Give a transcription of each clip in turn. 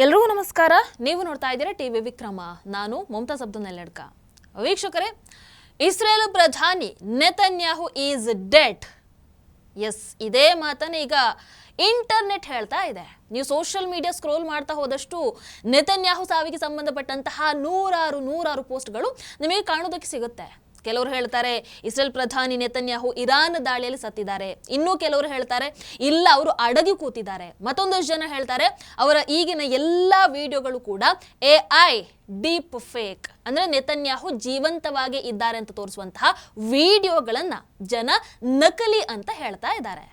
ಎಲ್ರಿಗೂ ನಮಸ್ಕಾರ. ನೀವು ನೋಡ್ತಾ ಇದ್ದೀರಾ ಟಿವಿ ವಿಕ್ರಮ. ನಾನು ಮುಮ್ತಾಜ್ ಅಬ್ದುಲ್ ನೆಲ್ಲಡ್ಕ. ವೀಕ್ಷಕರೇ, ಇಸ್ರೇಲ್ ಪ್ರಧಾನಿ ನೆತನ್ಯಾಹು ಈಸ್ ಡೆಡ್. ಎಸ್, ಇದೇ ಮಾತನ್ನ ಈಗ ಇಂಟರ್ನೆಟ್ ಹೇಳ್ತಾ ಇದೆ. ನೀವು ಸೋಷಿಯಲ್ ಮೀಡಿಯಾ ಸ್ಕ್ರೋಲ್ ಮಾಡ್ತಾ ಹೋದಷ್ಟು ನೆತನ್ಯಾಹು ಸಾವಿಗೆ ಸಂಬಂಧಪಟ್ಟಂತಹ ನೂರಾರು ಪೋಸ್ಟ್ಗಳು ನಿಮಗೆ ಕಾಣೋದಕ್ಕೆ ಸಿಗುತ್ತೆ. ಕೆಲವರು ಹೇಳ್ತಾರೆ ಇಸ್ರೇಲ್ ಪ್ರಧಾನಿ ನೆತನ್ಯಾಹು ಇರಾನ್ ದಾಳಿಯಲ್ಲಿ ಸತ್ತಿದ್ದಾರೆ. ಇನ್ನೂ ಕೆಲವರು ಹೇಳ್ತಾರೆ ಇಲ್ಲ, ಅವರು ಅಡಗಿ ಕೂತಿದ್ದಾರೆ. ಮತ್ತೊಂದಷ್ಟು ಜನ ಹೇಳ್ತಾರೆ ಅವರ ಈಗಿನ ಎಲ್ಲ ವಿಡಿಯೋಗಳು ಕೂಡ AI ಡೀಪ್ ಫೇಕ್, ಅಂದ್ರೆ ನೆತನ್ಯಾಹು ಜೀವಂತವಾಗಿ ಇದ್ದಾರೆ ಅಂತ ತೋರಿಸುವಂತಹ ವಿಡಿಯೋಗಳನ್ನ ಜನ ನಕಲಿ ಅಂತ ಹೇಳ್ತಾ ಇದ್ದಾರೆ.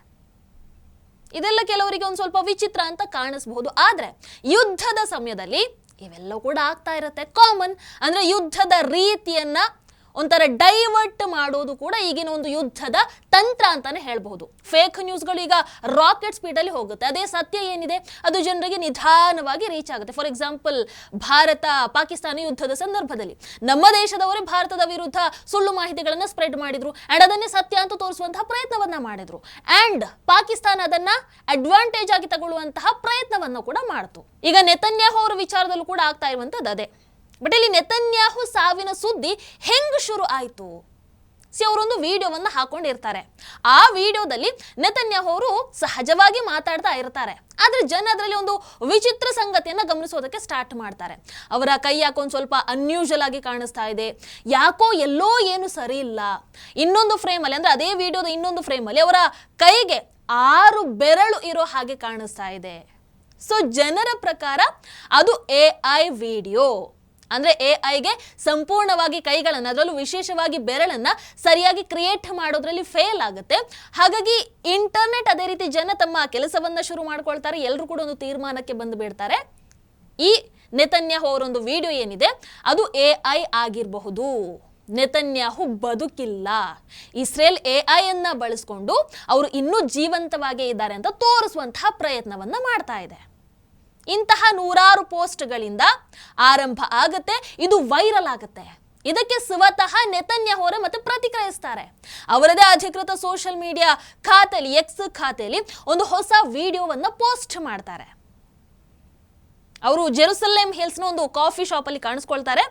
ಇದೆಲ್ಲ ಕೆಲವರಿಗೆ ಒಂದು ಸ್ವಲ್ಪ ವಿಚಿತ್ರ ಅಂತ ಕಾಣಿಸಬಹುದು. ಆದ್ರೆ ಯುದ್ಧದ ಸಮಯದಲ್ಲಿ ಇವೆಲ್ಲ ಕೂಡ ಆಗ್ತಾ ಇರುತ್ತೆ, ಕಾಮನ್. ಅಂದ್ರೆ ಯುದ್ಧದ ರೀತಿಯನ್ನ ಒಂಥರ ಡೈವರ್ಟ್ ಮಾಡೋದು ಕೂಡ ಈಗಿನ ಒಂದು ಯುದ್ಧದ ತಂತ್ರ ಅಂತಾನೆ ಹೇಳ್ಬಹುದು. ಫೇಕ್ ನ್ಯೂಸ್ಗಳು ಈಗ ರಾಕೆಟ್ ಸ್ಪೀಡಲ್ಲಿ ಹೋಗುತ್ತೆ. ಅದೇ ಸತ್ಯ ಏನಿದೆ ಅದು ಜನರಿಗೆ ನಿಧಾನವಾಗಿ ರೀಚ್ ಆಗುತ್ತೆ. ಫಾರ್ ಎಕ್ಸಾಂಪಲ್, ಭಾರತ ಪಾಕಿಸ್ತಾನ ಯುದ್ಧದ ಸಂದರ್ಭದಲ್ಲಿ ನಮ್ಮ ದೇಶದವರೇ ಭಾರತದ ವಿರುದ್ಧ ಸುಳ್ಳು ಮಾಹಿತಿಗಳನ್ನ ಸ್ಪ್ರೆಡ್ ಮಾಡಿದ್ರು ಅಂಡ್ ಅದನ್ನೇ ಸತ್ಯ ಅಂತ ತೋರಿಸುವಂತಹ ಪ್ರಯತ್ನವನ್ನ ಮಾಡಿದ್ರು. ಅಂಡ್ ಪಾಕಿಸ್ತಾನ ಅದನ್ನ ಅಡ್ವಾಂಟೇಜ್ ಆಗಿ ತಗೊಳ್ಳುವಂತಹ ಪ್ರಯತ್ನವನ್ನು ಕೂಡ ಮಾಡ್ತು. ಈಗ ನೆತನ್ಯಾಹು ಅವರ ವಿಚಾರದಲ್ಲೂ ಕೂಡ ಆಗ್ತಾ ಇರುವಂತದ್ದು ಅದೇ. ಬಟ್ ಇಲ್ಲಿ ನೆತನ್ಯಾಹು ಸಾವಿನ ಸುದ್ದಿ ಹೆಂಗ್ ಶುರು ಆಯ್ತು? ಅವರೊಂದು ವಿಡಿಯೋವನ್ನ ಹಾಕೊಂಡಿರ್ತಾರೆ. ಆ ವಿಡಿಯೋದಲ್ಲಿ ನೆತನ್ಯಾಹು ಅವರು ಸಹಜವಾಗಿ ಮಾತಾಡ್ತಾ ಇರ್ತಾರೆ. ಆದ್ರೆ ಜನ ಅದರಲ್ಲಿ ಒಂದು ವಿಚಿತ್ರ ಸಂಗತಿಯನ್ನ ಗಮನಿಸೋದಕ್ಕೆ ಸ್ಟಾರ್ಟ್ ಮಾಡ್ತಾರೆ. ಅವರ ಕೈ ಯಾಕೋ ಒಂದು ಸ್ವಲ್ಪ ಅನ್ಯೂಶಲ್ ಆಗಿ ಕಾಣಿಸ್ತಾ ಇದೆ, ಯಾಕೋ ಎಲ್ಲೋ ಏನು ಸರಿ ಇಲ್ಲ. ಇನ್ನೊಂದು ಫ್ರೇಮ್ ಅಲ್ಲಿ, ಅಂದ್ರೆ ಅದೇ ವಿಡಿಯೋದ ಇನ್ನೊಂದು ಫ್ರೇಮ್ ಅಲ್ಲಿ ಅವರ ಕೈಗೆ 6 ಬೆರಳು ಇರೋ ಹಾಗೆ ಕಾಣಿಸ್ತಾ ಇದೆ. ಸೊ ಜನರ ಪ್ರಕಾರ ಅದು AI ವಿಡಿಯೋ. ಅಂದ್ರೆ AIಗೆ ಸಂಪೂರ್ಣವಾಗಿ ಕೈಗಳನ್ನ, ಅದರಲ್ಲೂ ವಿಶೇಷವಾಗಿ ಬೆರಳನ್ನ ಸರಿಯಾಗಿ ಕ್ರಿಯೇಟ್ ಮಾಡೋದ್ರಲ್ಲಿ ಫೇಲ್ ಆಗುತ್ತೆ. ಹಾಗಾಗಿ ಇಂಟರ್ನೆಟ್ ಅದೇ ರೀತಿ ಜನ ತಮ್ಮ ಕೆಲಸವನ್ನ ಶುರು ಮಾಡ್ಕೊಳ್ತಾರೆ. ಎಲ್ಲರೂ ಕೂಡ ಒಂದು ತೀರ್ಮಾನಕ್ಕೆ ಬಂದು ಬಿಡ್ತಾರೆ, ಈ ನೆತನ್ಯಾಹು ಅವರೊಂದು ವಿಡಿಯೋ ಏನಿದೆ ಅದು AI ಆಗಿರಬಹುದು, ನೆತನ್ಯಾಹು ಬದುಕಿಲ್ಲ, ಇಸ್ರೇಲ್ AI ಅನ್ನ ಬಳಸ್ಕೊಂಡು ಅವರು ಇನ್ನೂ ಜೀವಂತವಾಗೇ ಇದ್ದಾರೆ ಅಂತ ತೋರಿಸುವಂತಹ ಪ್ರಯತ್ನವನ್ನ ಮಾಡ್ತಾ ಇದೆ. ಇಂತಹ ನೂರಾರು ಪೋಸ್ಟ್ಗಳಿಂದ ಆರಂಭ ಆಗುತ್ತೆ, ಇದು ವೈರಲ್ ಆಗುತ್ತೆ. ಇದಕ್ಕೆ ಸ್ವತಃ ನೆತನ್ಯಾಹು ಅವರೇ ಮತ್ತೆ ಪ್ರತಿಕ್ರಿಯಿಸ್ತಾರೆ. ಅವರದೇ ಅಧಿಕೃತ ಸೋಷಿಯಲ್ ಮೀಡಿಯಾ ಖಾತೆಯಲ್ಲಿ, ಎಕ್ಸ್ ಖಾತೆಯಲ್ಲಿ ಒಂದು ಹೊಸ ವಿಡಿಯೋವನ್ನ ಪೋಸ್ಟ್ ಮಾಡ್ತಾರೆ. ಅವರು ಜೆರುಸಲೇಮ್ ಹಿಲ್ಸ್ನ ಒಂದು ಕಾಫಿ ಶಾಪ್ ಅಲ್ಲಿ ಕಾಣಿಸ್ಕೊಳ್ತಾರೆ.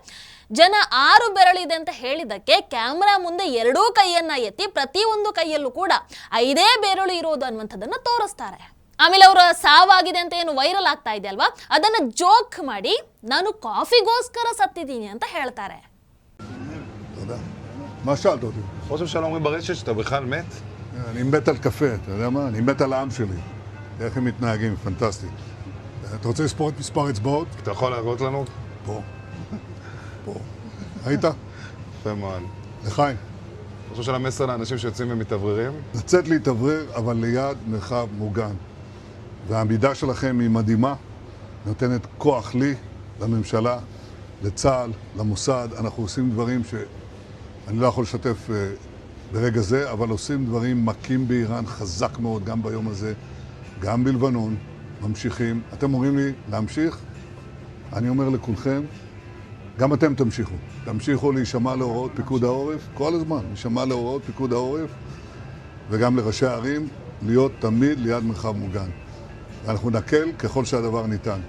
ಜನ 6 ಬೆರಳಿದೆ ಅಂತ ಹೇಳಿದಕ್ಕೆ ಕ್ಯಾಮ್ರಾ ಮುಂದೆ 2 ಕೈಯನ್ನ ಎತ್ತಿ ಪ್ರತಿಯೊಂದು ಕೈಯಲ್ಲೂ ಕೂಡ 5 ಬೆರಳು ಇರೋದು ಅನ್ನುವಂಥದ್ದನ್ನ ತೋರಿಸ್ತಾರೆ. ಆಮೇಲೆ ಅವರ ಸಾವಾಗಿದೆ ಅಂತ ಏನು ವೈರಲ್ ಆಗ್ತಾ ಇದೆ ಅಲ್ವಾ, ಅದನ್ನ ಜೋಕ್ ಮಾಡಿ ನಾನು ಕಾಫಿಗೋಸ್ಕರ ಸತ್ತಿದ್ದೀನಿ ಅಂತ ಹೇಳ್ತಾರೆ. מה שאלת אותי? ראש הממשלה אומרים ברשת שאתה בכלל מת? אני מת על קפה, אתה יודע מה? אני מת על העם שלי. איך הם מתנהגים, פנטסטי. אתה רוצה לספור את מספר אצבעות? אתה יכול להראות לנו? פה. פה. ראית? יפה מאוד. לחיים. ראש הממשלה מסר לאנשים שיוצאים ומתאווררים? לצאת להתאוורר, אבל ליד מרחב מוגן. והעמידה שלכם היא מדהימה, נותנת כוח לי, לממשלה, לצה"ל, למוסד. אנחנו עושים דברים שאני לא יכול לשתף ברגע זה, אבל עושים דברים מכים באיראן חזק מאוד, גם ביום הזה, גם בלבנון, ממשיכים. אתם אומרים לי להמשיך? אני אומר לכולכם, גם אתם תמשיכו. תמשיכו להישמע להוראות פיקוד העורף, כל הזמן, להישמע להוראות פיקוד העורף, וגם לראשי הערים, להיות תמיד ליד מרחב מוגן. אנחנו נקל ככל שהדבר ניתן.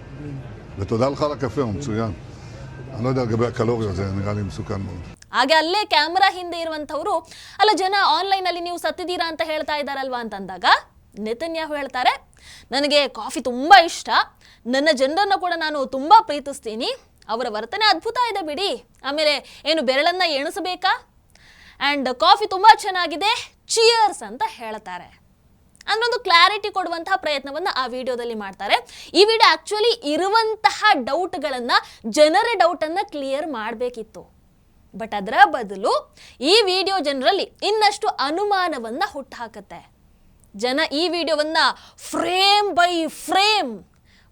ותודה לך על הקפה, הוא מצוין. אני לא יודע לגבי הקלוריות, זה נראה לי מסוכן מאוד. ಹಾಗೆ ಅಲ್ಲೇ ಕ್ಯಾಮ್ರಾ ಹಿಂದೆ ಇರುವಂತವರು, ಅಲ್ಲ ಜನ ಆನ್ಲೈನ್ ಅಲ್ಲಿ ನೀವು ಸತ್ತಿದ್ದೀರಾ ಅಂತ ಹೇಳ್ತಾ ಇದ್ದಾರಲ್ವಾ ಅಂತಂದಾಗ ನೆತನ್ಯಾಹು ಹೇಳ್ತಾರೆ, ನನಗೆ ಕಾಫಿ ತುಂಬಾ ಇಷ್ಟ, ನನ್ನ ಜನರನ್ನ ಕೂಡ ನಾನು ತುಂಬಾ ಪ್ರೀತಿಸ್ತೀನಿ, ಅವರ ವರ್ತನೆ ಅದ್ಭುತ ಇದೆ ಬಿಡಿ, ಆಮೇಲೆ ಏನು ಬೆರಳನ್ನ ಎಣಿಸಬೇಕಾ, ಅಂಡ್ ಕಾಫಿ ತುಂಬಾ ಚೆನ್ನಾಗಿದೆ, ಚಿಯರ್ಸ್ ಅಂತ ಹೇಳ್ತಾರೆ. ಅನ್ನೊಂದು ಕ್ಲಾರಿಟಿ ಕೊಡುವಂತಹ ಪ್ರಯತ್ನವನ್ನ ಆ ವಿಡಿಯೋದಲ್ಲಿ ಮಾಡ್ತಾರೆ. ಈ ವಿಡಿಯೋ ಆಕ್ಚುಲಿ ಇರುವಂತಹ ಡೌಟ್ಗಳನ್ನ, ಜನರ ಡೌಟ್ ಅನ್ನ ಕ್ಲಿಯರ್ ಮಾಡಬೇಕಿತ್ತು. ಬಟ್ ಅದರ ಬದಲು ಈ ವಿಡಿಯೋ ಜನರಲ್ಲಿ ಇನ್ನಷ್ಟು ಅನುಮಾನವನ್ನ ಹುಟ್ಟುಹಾಕುತ್ತೆ. ಜನ ಈ ವಿಡಿಯೋವನ್ನ ಫ್ರೇಮ್ ಬೈ ಫ್ರೇಮ್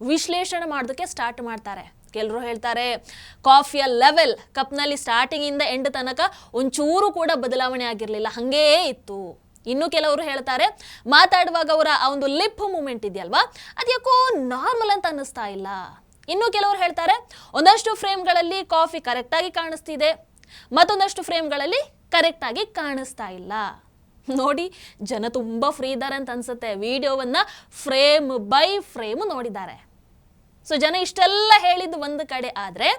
ವಿಶ್ಲೇಷಣೆ ಮಾಡೋದಕ್ಕೆ ಸ್ಟಾರ್ಟ್ ಮಾಡ್ತಾರೆ. ಕೆಲವರು ಹೇಳ್ತಾರೆ ಕಾಫಿಯ ಲೆವೆಲ್ ಕಪ್ನಲ್ಲಿ ಸ್ಟಾರ್ಟಿಂಗ್ ಇಂದ ಎಂಡ್ ತನಕ ಒಂಚೂರು ಕೂಡ ಬದಲಾವಣೆ ಆಗಿರಲಿಲ್ಲ, ಹಂಗೇ ಇತ್ತು. ಇನ್ನು ಕೆಲವರು ಹೇಳ್ತಾರೆ ಮಾತಾಡುವಾಗ ಅವರ ಆ ಒಂದು ಲಿಪ್ ಮೂಮೆಂಟ್ ಇದೆಯಲ್ವಾ, ಅದ್ಯಾಕೋ ನಾರ್ಮಲ್ ಅಂತ ಅನ್ನಿಸ್ತಾ ಇಲ್ಲ. ಇನ್ನು ಕೆಲವರು ಹೇಳ್ತಾರೆ ಒಂದಷ್ಟು ಫ್ರೇಮ್ಗಳಲ್ಲಿ ಕಾಫಿ ಕರೆಕ್ಟ್ ಆಗಿ ಕಾಣಿಸ್ತಿದೆ, ಮತ್ತೊಂದಷ್ಟು ಫ್ರೇಮ್ಗಳಲ್ಲಿ ಕರೆಕ್ಟ್ ಆಗಿ ಕಾಣಿಸ್ತಾ ಇಲ್ಲ. ನೋಡಿ, ಜನ ತುಂಬಾ ಫ್ರೀ ಇದ್ದಾರೆ ಅಂತ ಅನ್ಸುತ್ತೆ. ವಿಡಿಯೋವನ್ನ ಫ್ರೇಮ್ ಬೈ ಫ್ರೇಮ್ ನೋಡಿದ್ದಾರೆ. ಸೊ ಜನ ಇಷ್ಟೆಲ್ಲ ಹೇಳಿದ್ದು ಒಂದು ಕಡೆ ಆದರೆ,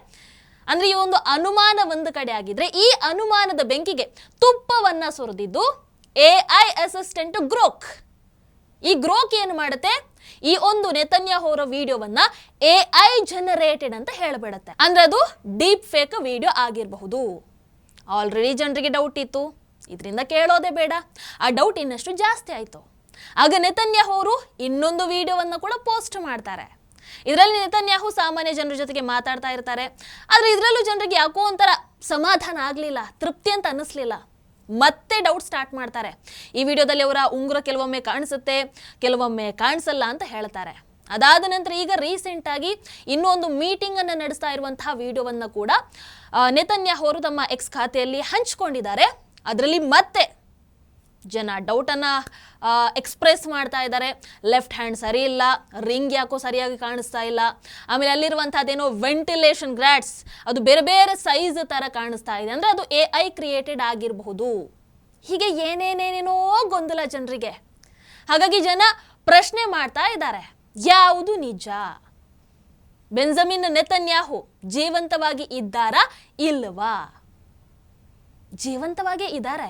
ಅಂದರೆ ಈ ಒಂದು ಅನುಮಾನ ಒಂದು ಕಡೆ ಆಗಿದ್ರೆ, ಈ ಅನುಮಾನದ ಬೆಂಕಿಗೆ ತುಪ್ಪವನ್ನು ಸುರಿದಿದ್ದು AI ಅಸಿಸ್ಟೆಂಟ್ ಗ್ರೋಕ್. ಈ ಗ್ರೋಕ್ ಏನು ಮಾಡುತ್ತೆ, ಈ ಒಂದು ನೆತನ್ಯಾಹು ಅವರ ವಿಡಿಯೋವನ್ನ AI ಜನರೇಟೆಡ್ ಅಂತ ಹೇಳಬೇಡುತ್ತೆ. ಅಂದ್ರೆ ಅದು ಡೀಪ್ ಫೇಕ್ ವಿಡಿಯೋ ಆಗಿರಬಹುದು. ಆಲ್ರೆಡಿ ಜನರಿಗೆ ಡೌಟ್ ಇತ್ತು, ಇದರಿಂದ ಕೇಳೋದೇ ಬೇಡ. ಆ ಡೌಟ್ ಇನ್ನಷ್ಟು ಜಾಸ್ತಿ ಆಯಿತು. ಆಗ ನೆತನ್ಯಾಹು ಅವರು ಇನ್ನೊಂದು ವಿಡಿಯೋವನ್ನು ಕೂಡ ಪೋಸ್ಟ್ ಮಾಡ್ತಾರೆ. ಇದರಲ್ಲಿ ನೆತನ್ಯಾಹು ಸಾಮಾನ್ಯ ಜನರ ಜೊತೆಗೆ ಮಾತಾಡ್ತಾ ಇರ್ತಾರೆ. ಆದರೆ ಇದರಲ್ಲೂ ಜನರಿಗೆ ಯಾಕೋ ಒಂಥರ ಸಮಾಧಾನ ಆಗಲಿಲ್ಲ, ತೃಪ್ತಿ ಅಂತ ಅನ್ನಿಸ್ಲಿಲ್ಲ. ಮತ್ತೆ ಡೌಟ್ ಸ್ಟಾರ್ಟ್ ಮಾಡ್ತಾರೆ. ಈ ವಿಡಿಯೋದಲ್ಲಿ ಅವರ ಉಂಗುರ ಕೆಲವೊಮ್ಮೆ ಕಾಣಿಸುತ್ತೆ, ಕೆಲವೊಮ್ಮೆ ಕಾಣಿಸಲ್ಲ ಅಂತ ಹೇಳ್ತಾರೆ. ಅದಾದ ನಂತರ ಈಗ ರೀಸೆಂಟ್ ಆಗಿ ಇನ್ನೊಂದು ಮೀಟಿಂಗ್ ಅನ್ನು ನಡೆಸ್ತಾ ಇರುವಂತಹ ವಿಡಿಯೋವನ್ನು ಕೂಡ ನೆತನ್ಯಾಹು ಅವರು ತಮ್ಮ ಎಕ್ಸ್ ಖಾತೆಯಲ್ಲಿ ಹಂಚಿಕೊಂಡಿದ್ದಾರೆ. ಅದರಲ್ಲಿ ಮತ್ತೆ ಜನ ಡೌಟನ್ನು ಎಕ್ಸ್ಪ್ರೆಸ್ ಮಾಡ್ತಾ ಇದ್ದಾರೆ. ಲೆಫ್ಟ್ ಹ್ಯಾಂಡ್ ಸರಿ ಇಲ್ಲ, ರಿಂಗ್ ಯಾಕೋ ಸರಿಯಾಗಿ ಕಾಣಿಸ್ತಾ ಇಲ್ಲ, ಆಮೇಲೆ ಅಲ್ಲಿರುವಂಥದ್ದೇನೋ ವೆಂಟಿಲೇಷನ್ ಗ್ರಾಟ್ಸ್ ಅದು ಬೇರೆ ಬೇರೆ ಸೈಜ್ ಥರ ಕಾಣಿಸ್ತಾ ಇದೆ, ಅಂದರೆ ಅದು AI ಕ್ರಿಯೇಟೆಡ್ ಆಗಿರಬಹುದು. ಹೀಗೆ ಏನೇನೇನೇನೋ ಗೊಂದಲ ಜನರಿಗೆ. ಹಾಗಾಗಿ ಜನ ಪ್ರಶ್ನೆ ಮಾಡ್ತಾ ಇದ್ದಾರೆ, ಯಾವುದು ನಿಜ? ಬೆಂಜಮಿನ್ ನೆತನ್ಯಾಹು ಜೀವಂತವಾಗಿ ಇದ್ದಾರಾ ಇಲ್ವಾ? ಜೀವಂತವಾಗೇ ಇದ್ದಾರೆ.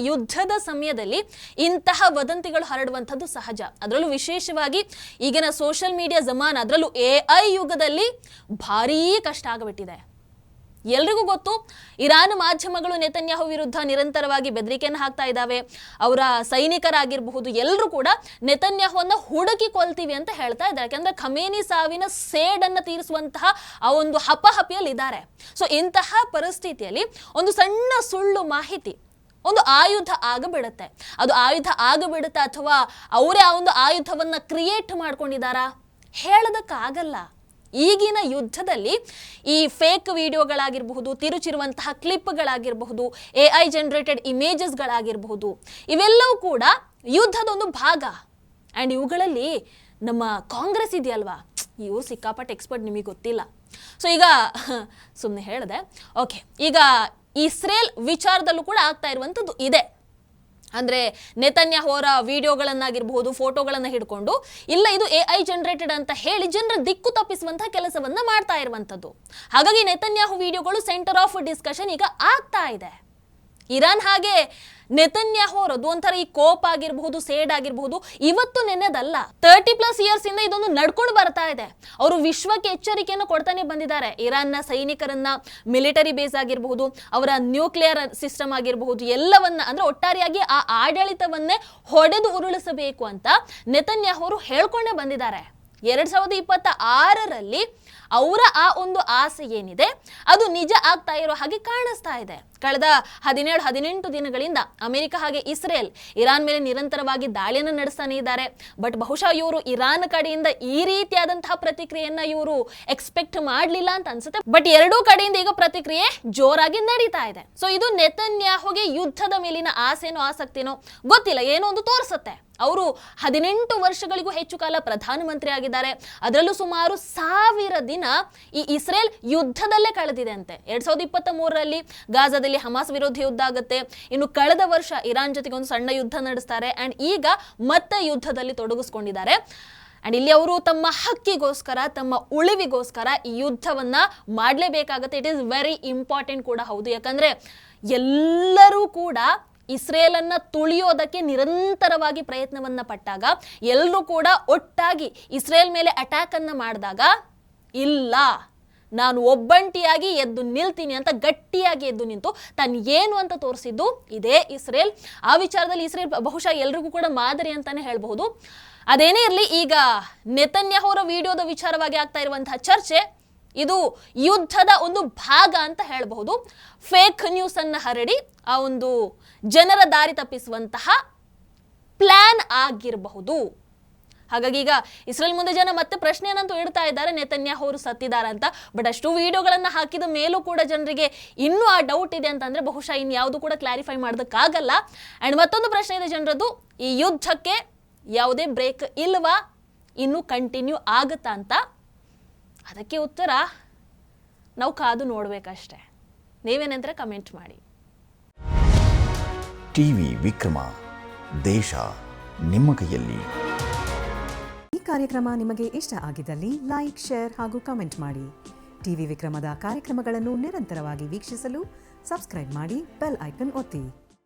ಯುದ್ಧದ ಸಮಯದಲ್ಲಿ ಇಂತಹ ವದಂತಿಗಳು ಹರಡುವಂಥದ್ದು ಸಹಜ. ಅದರಲ್ಲೂ ವಿಶೇಷವಾಗಿ ಈಗಿನ ಸೋಷಿಯಲ್ ಮೀಡಿಯಾ ಜಮಾನ, ಅದರಲ್ಲೂ AI ಯುಗದಲ್ಲಿ ಭಾರೀ ಕಷ್ಟ ಆಗಿಬಿಟ್ಟಿದೆ. ಎಲ್ರಿಗೂ ಗೊತ್ತು, ಇರಾನ್ ಮಾಧ್ಯಮಗಳು ನೆತನ್ಯಾಹು ವಿರುದ್ಧ ನಿರಂತರವಾಗಿ ಬೆದರಿಕೆಯನ್ನು ಹಾಕ್ತಾ ಇದ್ದಾವೆ. ಅವರ ಸೈನಿಕರಾಗಿರಬಹುದು ಎಲ್ಲರೂ ಕೂಡ ನೆತನ್ಯಾಹುವನ್ನು ಹುಡುಕಿ ಕೊಲ್ತೀವಿ ಅಂತ ಹೇಳ್ತಾ ಇದ್ದಾರೆ. ಯಾಕಂದ್ರೆ ಖಮೇನಿ ಸಾವಿನ ಸೇಡನ್ನು ತೀರಿಸುವಂತಹ ಆ ಒಂದು ಹಪಹಪಿಯಲ್ಲಿ ಇದ್ದಾರೆ. ಸೊ ಇಂತಹ ಪರಿಸ್ಥಿತಿಯಲ್ಲಿ ಒಂದು ಸಣ್ಣ ಸುಳ್ಳು ಮಾಹಿತಿ ಒಂದು ಆಯುಧ ಆಗಬಿಡುತ್ತೆ. ಅದು ಆಯುಧ ಆಗಬಿಡುತ್ತೆ ಅಥವಾ ಅವರೇ ಆ ಒಂದು ಆಯುಧವನ್ನು ಕ್ರಿಯೇಟ್ ಮಾಡ್ಕೊಂಡಿದ್ದಾರಾ? ಹೇಳೋದಕ್ಕಾಗಲ್ಲ. ಈಗಿನ ಯುದ್ಧದಲ್ಲಿ ಈ ಫೇಕ್ ವಿಡಿಯೋಗಳಾಗಿರಬಹುದು, ತಿರುಚಿರುವಂತಹ ಕ್ಲಿಪ್ಗಳಾಗಿರಬಹುದು, AI ಜನರೇಟೆಡ್ ಇಮೇಜಸ್ಗಳಾಗಿರಬಹುದು, ಇವೆಲ್ಲವೂ ಕೂಡ ಯುದ್ಧದ ಒಂದು ಭಾಗ. ಆ್ಯಂಡ್ ಇವುಗಳಲ್ಲಿ ನಮ್ಮ ಕಾಂಗ್ರೆಸ್ ಇದೆಯಲ್ವಾ, ಇವರು ಸಿಕ್ಕಾಪಟ್ಟೆ ಎಕ್ಸ್ಪರ್ಟ್, ನಿಮಗೆ ಗೊತ್ತಿಲ್ಲ. ಸೊ ಈಗ ಸುಮ್ಮನೆ ಹೇಳಿದೆ. ಓಕೆ, ಈಗ ಇಸ್ರೇಲ್ ವಿಚಾರದಲ್ಲೂ ಕೂಡ ಆಗ್ತಾ ಇರುವಂಥದ್ದು ಇದೆ. ಅಂದರೆ ನೆತನ್ಯಾಹು ಅವರ ವಿಡಿಯೋಗಳನ್ನಾಗಿರಬಹುದು, ಫೋಟೋಗಳನ್ನು ಹಿಡ್ಕೊಂಡು ಇಲ್ಲ ಇದು AI ಜನರೇಟೆಡ್ ಅಂತ ಹೇಳಿ ಜನರ ದಿಕ್ಕು ತಪ್ಪಿಸುವಂತಹ ಕೆಲಸವನ್ನ ಮಾಡ್ತಾ ಇರುವಂಥದ್ದು. ಹಾಗಾಗಿ ನೆತನ್ಯಾಹು ವಿಡಿಯೋಗಳು ಸೆಂಟರ್ ಆಫ್ ಡಿಸ್ಕಷನ್ ಈಗ ಆಗ್ತಾ ಇದೆ. ಇರಾನ್ ಹಾಗೆ ನೆತನ್ಯಾಹು ಅವರದ್ದು ಒಂಥರ ಈ ಕೋಪ್ ಆಗಿರಬಹುದು, ಸೇಡ್ ಆಗಿರಬಹುದು, ಇವತ್ತು ನೆನ್ನೆದಲ್ಲ. 30+ ಇಯರ್ಸ್ ಇಂದ ಇದೊಂದು ನಡ್ಕೊಂಡು ಬರ್ತಾ ಇದೆ. ಅವರು ವಿಶ್ವಕ್ಕೆ ಎಚ್ಚರಿಕೆಯನ್ನು ಕೊಡ್ತಾನೆ ಬಂದಿದ್ದಾರೆ. ಇರಾನ್ನ ಸೈನಿಕರನ್ನ, ಮಿಲಿಟರಿ ಬೇಸ್ ಆಗಿರಬಹುದು, ಅವರ ನ್ಯೂಕ್ಲಿಯರ್ ಸಿಸ್ಟಮ್ ಆಗಿರಬಹುದು, ಎಲ್ಲವನ್ನ ಅಂದ್ರೆ ಒಟ್ಟಾರೆಯಾಗಿ ಆ ಆಡಳಿತವನ್ನೇ ಹೊಡೆದು ಉರುಳಿಸಬೇಕು ಅಂತ ನೆತನ್ಯಾಹು ಅವರು ಹೇಳ್ಕೊಂಡೇ ಬಂದಿದ್ದಾರೆ. 2026ರಲ್ಲಿ ಅವರ ಆ ಒಂದು ಆಸೆ ಏನಿದೆ ಅದು ನಿಜ ಆಗ್ತಾ ಇರೋ ಹಾಗೆ ಕಾಣಿಸ್ತಾ ಇದೆ. ಕಳೆದ 17-18 ದಿನಗಳಿಂದ ಅಮೆರಿಕ ಹಾಗೆ ಇಸ್ರೇಲ್ ಇರಾನ್ ಮೇಲೆ ನಿರಂತರವಾಗಿ ದಾಳಿಯನ್ನು ನಡೆಸ್ತಾನೆ ಇದ್ದಾರೆ. ಬಟ್ ಬಹುಶಃ ಇವರು ಇರಾನ್ ಕಡೆಯಿಂದ ಈ ರೀತಿಯಾದಂತಹ ಪ್ರತಿಕ್ರಿಯೆಯನ್ನ ಇವರು ಎಕ್ಸ್ಪೆಕ್ಟ್ ಮಾಡಲಿಲ್ಲ ಅಂತ ಅನ್ಸುತ್ತೆ. ಬಟ್ ಎರಡೂ ಕಡೆಯಿಂದ ಈಗ ಪ್ರತಿಕ್ರಿಯೆ ಜೋರಾಗಿ ನಡೀತಾ ಇದೆ. ಸೊ ಇದು ನೆತನ್ಯಾಹುಗೆ ಯುದ್ಧದ ಮೇಲಿನ ಆಸೆನೋ ಆಸಕ್ತಿನೋ ಗೊತ್ತಿಲ್ಲ, ಏನೋ ಒಂದು ತೋರಿಸುತ್ತೆ. ಅವರು 18 ವರ್ಷಗಳಿಗೂ ಹೆಚ್ಚು ಕಾಲ ಪ್ರಧಾನಮಂತ್ರಿ ಆಗಿದ್ದಾರೆ. ಅದರಲ್ಲೂ ಸುಮಾರು 1000 ದಿನ ಈ ಇಸ್ರೇಲ್ ಯುದ್ಧದಲ್ಲೇ ಕಳೆದಿದೆ ಅಂತೆ. 2023ರಲ್ಲಿ ಗಾಜಾದಲ್ಲಿ ಹಮಾಸ್ ವಿರೋಧಿ ಯುದ್ಧ ಆಗುತ್ತೆ. ಇನ್ನು ಕಳೆದ ವರ್ಷ ಇರಾನ್ ಜೊತೆಗೆ ಒಂದು ಸಣ್ಣ ಯುದ್ಧ ನಡೆಸ್ತಾರೆ. ಅಂಡ್ ಈಗ ಮತ್ತೆ ಯುದ್ಧದಲ್ಲಿ ತೊಡಗಿಸ್ಕೊಂಡಿದ್ದಾರೆ. ಅಂಡ್ ಇಲ್ಲಿ ಅವರು ತಮ್ಮ ಹಕ್ಕಿಗೋಸ್ಕರ, ತಮ್ಮ ಉಳಿವಿಗೋಸ್ಕರ ಈ ಯುದ್ಧವನ್ನ ಮಾಡಲೇಬೇಕಾಗತ್ತೆ. ಇಟ್ ಈಸ್ ವೆರಿ ಇಂಪಾರ್ಟೆಂಟ್ ಕೂಡ ಹೌದು. ಯಾಕಂದ್ರೆ ಎಲ್ಲರೂ ಕೂಡ ಇಸ್ರೇಲನ್ನ ತುಳಿಯೋದಕ್ಕೆ ನಿರಂತರವಾಗಿ ಪ್ರಯತ್ನವನ್ನ ಪಟ್ಟಾಗ, ಎಲ್ಲರೂ ಕೂಡ ಒಟ್ಟಾಗಿ ಇಸ್ರೇಲ್ ಮೇಲೆ ಅಟ್ಯಾಕ್ ಅನ್ನ ಮಾಡಿದಾಗ, ಇಲ್ಲ ನಾನು ಒಬ್ಬಂಟಿಯಾಗಿ ಎದ್ದು ನಿಲ್ತೀನಿ ಅಂತ ಗಟ್ಟಿಯಾಗಿ ಎದ್ದು ನಿಂತು ತಾನು ಏನು ಅಂತ ತೋರಿಸಿದ್ದು ಇದೇ ಇಸ್ರೇಲ್. ಆ ವಿಚಾರದಲ್ಲಿ ಇಸ್ರೇಲ್ ಬಹುಶಃ ಎಲ್ರಿಗೂ ಕೂಡ ಮಾದರಿ ಅಂತಾನೆ ಹೇಳಬಹುದು. ಅದೇನೇ ಇರಲಿ, ಈಗ ನೆತನ್ಯಾಹು ಅವರ ವಿಡಿಯೋದ ವಿಚಾರವಾಗಿ ಆಗ್ತಾ ಇರುವಂತಹ ಚರ್ಚೆ ಇದು ಯುದ್ಧದ ಒಂದು ಭಾಗ ಅಂತ ಹೇಳಬಹುದು. ಫೇಕ್ ನ್ಯೂಸ್ ಅನ್ನ ಹರಡಿ ಆ ಒಂದು ಜನರ ದಾರಿ ತಪ್ಪಿಸುವಂತಹ ಪ್ಲಾನ್ ಆಗಿರಬಹುದು. ಹಾಗಾಗಿ ಈಗ ಇಸ್ರೇಲ್ ಮುಂದೆ ಜನ ಮತ್ತೆ ಪ್ರಶ್ನೆಯನ್ನಂತೂ ಇಡ್ತಾ ಇದ್ದಾರೆ, ನೆತನ್ಯಾಹು ಅವರು ಸತ್ತಿದ್ದಾರೆ ಅಂತ. ಬಟ್ ಅಷ್ಟು ವಿಡಿಯೋಗಳನ್ನ ಹಾಕಿದ ಮೇಲೂ ಕೂಡ ಜನರಿಗೆ ಇನ್ನೂ ಆ ಡೌಟ್ ಇದೆ ಅಂತಂದ್ರೆ ಬಹುಶಃ ಇನ್ಯಾವುದು ಕೂಡ ಕ್ಲಾರಿಫೈ ಮಾಡೋದಕ್ಕಾಗಲ್ಲ. ಅಂಡ್ ಮತ್ತೊಂದು ಪ್ರಶ್ನೆ ಇದೆ ಜನರದ್ದು, ಈ ಯುದ್ಧಕ್ಕೆ ಯಾವುದೇ ಬ್ರೇಕ್ ಇಲ್ವಾ, ಇನ್ನೂ ಕಂಟಿನ್ಯೂ ಆಗುತ್ತಾ ಅಂತ. ಅದಕ್ಕೆ ಉತ್ತರ ನಾವು ಕಾದು ನೋಡ್ಬೇಕಷ್ಟೆ. ನೀವೇನಂದ್ರೆ ಕಮೆಂಟ್ ಮಾಡಿ. ಟಿವಿ ವಿಕ್ರಮ, ದೇಶ ನಿಮ್ಮ ಕೈಯಲ್ಲಿ. ಕಾರ್ಯಕ್ರಮ ನಿಮಗೆ ಇಷ್ಟ ಆಗಿದ್ದಲ್ಲಿ ಲೈಕ್, ಶೇರ್ ಹಾಗೂ ಕಮೆಂಟ್ ಮಾಡಿ. ಟಿವಿ ವಿಕ್ರಮದ ಕಾರ್ಯಕ್ರಮಗಳನ್ನು ನಿರಂತರವಾಗಿ ವೀಕ್ಷಿಸಲು ಸಬ್ಸ್ಕ್ರೈಬ್ ಮಾಡಿ, ಬೆಲ್ ಐಕನ್ ಒತ್ತಿ.